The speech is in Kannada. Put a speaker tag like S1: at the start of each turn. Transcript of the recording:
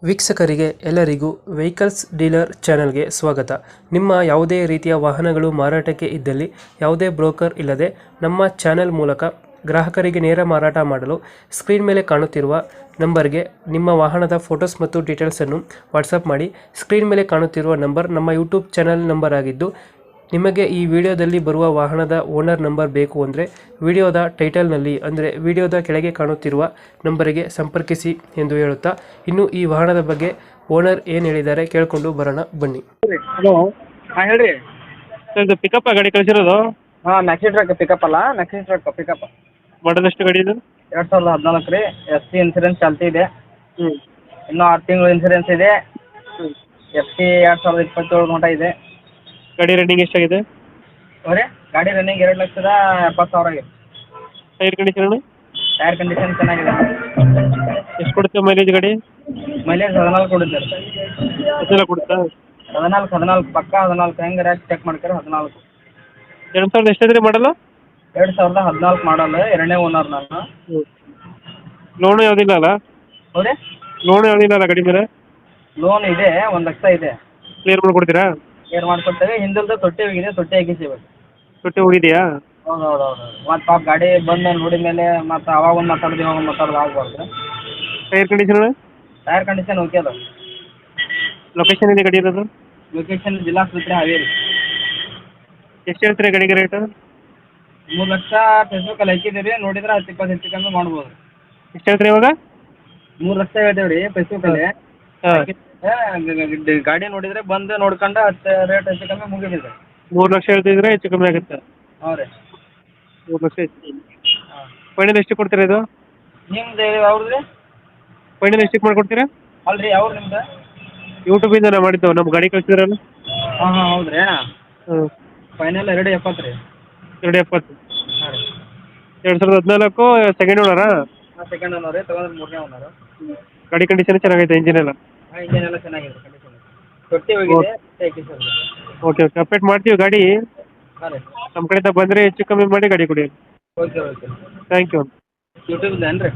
S1: ವೀಕ್ಷಕರಿಗೆ ಎಲ್ಲರಿಗೂ ವೆಹಿಕಲ್ಸ್ ಡೀಲರ್ ಚಾನೆಲ್ಗೆ ಸ್ವಾಗತ. ನಿಮ್ಮ ಯಾವುದೇ ರೀತಿಯ ವಾಹನಗಳು ಮಾರಾಟಕ್ಕೆ ಇದ್ದಲ್ಲಿ ಯಾವುದೇ ಬ್ರೋಕರ್ ಇಲ್ಲದೆ ನಮ್ಮ ಚಾನೆಲ್ ಮೂಲಕ ಗ್ರಾಹಕರಿಗೆ ನೇರ ಮಾರಾಟ ಮಾಡಲು ಸ್ಕ್ರೀನ್ ಮೇಲೆ ಕಾಣುತ್ತಿರುವ ನಂಬರ್ಗೆ ನಿಮ್ಮ ವಾಹನದ ಫೋಟೋಸ್ ಮತ್ತು ಡೀಟೇಲ್ಸನ್ನು ವಾಟ್ಸಪ್ ಮಾಡಿ. ಸ್ಕ್ರೀನ್ ಮೇಲೆ ಕಾಣುತ್ತಿರುವ ನಂಬರ್ ನಮ್ಮ ಯೂಟ್ಯೂಬ್ ಚಾನೆಲ್ ನಂಬರ್ ಆಗಿದ್ದು, ನಿಮಗೆ ಈ ವಿಡಿಯೋದಲ್ಲಿ ಬರುವ ವಾಹನದ ಓನರ್ ನಂಬರ್ ಬೇಕು ಅಂದರೆ ವಿಡಿಯೋದ ಟೈಟಲ್ನಲ್ಲಿ ಅಂದರೆ ವಿಡಿಯೋದ ಕೆಳಗೆ ಕಾಣುತ್ತಿರುವ ನಂಬರಿಗೆ ಸಂಪರ್ಕಿಸಿ ಎಂದು ಹೇಳುತ್ತಾ, ಇನ್ನು ಈ ವಾಹನದ ಬಗ್ಗೆ ಓನರ್ ಏನು ಹೇಳಿದ್ದಾರೆ ಕೇಳಿಕೊಂಡು ಬರೋಣ ಬನ್ನಿ.
S2: ಹಲೋ.
S3: ಹಾಂ ಹೇಳ್ರಿ.
S2: ಇದು ಪಿಕಪ್ ಗಾಡಿ ಕಳಿಸಿರೋದು?
S3: ಹಾಂ ಮ್ಯಾಕ್ಸಿ ಟ್ರಕ್ ಪಿಕಪ್ ಅಲ್ಲ, ಮ್ಯಾಕ್ಸಿ ಟ್ರಕ್ ಪಿಕಪ್.
S2: ಮಾಡಲ್ ಎಷ್ಟು ಗಾಡಿ ಇದು?
S3: 2014 ರೀ. ಎಫ್ ಸಿ ಇನ್ಸೂರೆನ್ಸ್ ಚಾಲ್ತಿ ಇದೆ.
S2: ಹ್ಞೂ.
S3: ಇನ್ನೂ 6 ತಿಂಗಳು ಇನ್ಸೂರೆನ್ಸ್ ಇದೆ.
S2: ಹ್ಞೂ.
S3: ಎಫ್ ಸಿ 2027 ಮಟ್ಟ ಇದೆ.
S2: ಗಾಡಿ ರನ್ನಿಂಗ್ ಎಷ್ಟಾಗಿದೆ?
S3: ಅವರೇ ಗಾಡಿ ರನ್ನಿಂಗ್ 2,70,000 ಆಗಿದೆ.
S2: Tyre condition?
S3: ಟೈರ್ ಕಂಡೀಷನ್ ಚೆನ್ನಾಗಿದೆ.
S2: ಎಷ್ಟು ಕೊಡುತ್ತೆ ಮೈಲೇಜ್ ಗಾಡಿ?
S3: ಮೈಲೇಜ್ 14 ಕೊಡಿದ್ದಾರೆ.
S2: ಅದೆಲ್ಲ ಕೊಡುತ್ತಾ?
S3: 14 ಪಕ್ಕ 14. ಹೆಂಗೆ ರ್ಯಾಕ್ ಚೆಕ್ ಮಾಡ್ತಾರೆ 14.
S2: 2000 ಎಷ್ಟಿದೆ ಮಾಡಲು?
S3: 2014 ಮಾಡಲ್, 2ನೇ ಓನರ್ ನಾನು.
S2: ಹ್ಞೂ. ಲೋನು ಯಾವುದಿಲ್ಲ ಅಲ್ಲ?
S3: ಅವರೇ
S2: ಲೋನು ಯಾವುದಿಲ್ಲ ಅಲ್ಲ ಗಾಡಿ ಮೇಲೆ?
S3: ಲೋನ್ ಇದೆ, 1 ಲಕ್ಷ ಇದೆ.
S2: ಕ್ಲಿಯರ್ ಮಾಡಿಕೊಡ್ತೀರಾ?
S3: ಕ್ಲಿಯರ್ ಮಾಡ್ಕೊಡ್ತೇವೆ. ಹಿಂದಲ್ದು ತೊಟ್ಟಿ ಹೋಗಿದೆ, ತೊಟ್ಟಿ ಹಾಕಿಸಿಬೇಕು.
S2: ತೊಟ್ಟಿ ಹೋಗಿದೆಯಾ?
S3: ಹೌದು. ಮತ್ತು ಪಾಪ ಗಾಡಿ ಬಂದು ನೋಡಿದ ಮೇಲೆ ಮತ್ತು ಅವಾಗ ಒಂದು ಮಾತಾಡೋದು ಇವಾಗ ಒಂದು ಮಾತಾಡೋದು ಆಗ್ಬಾರ್ದು.
S2: Tyre condition?
S3: Tyre condition okay ಅದ.
S2: ಲೊಕೇಶನ್ ಇದೆ ಗಾಡಿ ಇರೋದು?
S3: ಲೊಕೇಶನ್ ಜಿಲ್ಲಾಸ್ಪತ್ರೆ ಹಾವೇರಿ.
S2: ಎಷ್ಟು ಹೇಳ್ತೀರಾ ಗಾಡಿಗೆ ರೇಟು?
S3: 3 ಲಕ್ಷ ಫೇಸ್ಬುಕ್ಕಲ್ಲಿ ಹಾಕಿದ್ದೀವಿ, ನೋಡಿದ್ರೆ 10-20 ಹೆಚ್ಚು ಕಮ್ಮಿ ಮಾಡ್ಬೋದು.
S2: ಎಷ್ಟು ಹೇಳ್ತೀರಾ ಇವಾಗ?
S3: 3 ಲಕ್ಷ ಹೇಳ್ತೇವೆ ರೀ ಫೇಸ್ಬುಕ್ಕಲ್ಲಿ.
S2: ಹಾಂ.
S3: ಗಾಡಿ ನೋಡಿದರೆ ಬಂದು ನೋಡ್ಕೊಂಡು ರೇಟ್ ಹೆಚ್ಚು ಕಮ್ಮಿ ಮುಗಿದಿದೆ.
S2: 3 ಲಕ್ಷ ಹೇಳ್ತಿದ್ರೆ ಹೆಚ್ಚು ಕಮ್ಮಿ ಆಗುತ್ತೆ.
S3: ಹ್ಞೂ ರೀ.
S2: 3 ಲಕ್ಷ ಹೆಚ್ಚು.
S3: ಹಾಂ.
S2: ಫೈನಲ್ ಎಷ್ಟು ಕೊಡ್ತೀರಾ ಇದು?
S3: ನಿಮ್ದು ಯಾವ್ದು ರೀ?
S2: ಫೈನಲ್ ಎಷ್ಟಕ್ಕೆ ಮಾಡ್ಕೊಡ್ತೀರಾ?
S3: ಅಲ್ರಿ ಯಾವ್ದು ನಿಮ್ದು?
S2: ಯೂಟ್ಯೂಬಿಂದ ನಾವು ಮಾಡಿದ್ದೆವು, ನಮ್ಮ ಗಾಡಿ ಕಳಿಸಿದ್ರಲ್ಲ.
S3: ಹಾಂ ಹೌದು ರೀ.
S2: ಹ್ಞೂ.
S3: ಫೈನಲ್ 2,70 ರೀ.
S2: 2,70.
S3: ಹಾಂ ರೀ.
S2: 2014 ಸೆಕೆಂಡ್ ಓನರಾ?
S3: ಹಾಂ ಸೆಕೆಂಡ್ ಓನರ್ ರೀ, ತೊಗೊಂಡ್ರೆ 3ನೇ ಓನರು.
S2: ಗಾಡಿ ಕಂಡೀಷನ್ ಚೆನ್ನಾಗೈತೆ, ಇಂಜಿನ್ ಎಲ್ಲ?
S3: ಹಾಂ ಇಂಜನ್ ಎಲ್ಲ ಚೆನ್ನಾಗಿದೆ ಕಂಡೀಷನ್. ತೊಟ್ಟಿ ಹೋಗಿದೆ, ಹಾಕಿಸೋದು.
S2: ಓಕೆ ಅಪ್ಡೇಟ್ ಮಾಡ್ತೀವಿ ಗಾಡಿ.
S3: ಹಾಂ ರೀ.
S2: ನಮ್ಮ ಕಡೆಯಿಂದ ಬಂದರೆ ಹೆಚ್ಚು ಕಮ್ಮಿ ಮಾಡಿ ಗಾಡಿ ಕೊಡಿ.
S3: ಓಕೆ.
S2: Thank you.
S3: ಯೂಟ್ಯೂಬ್ದು ಏನು ರೀ?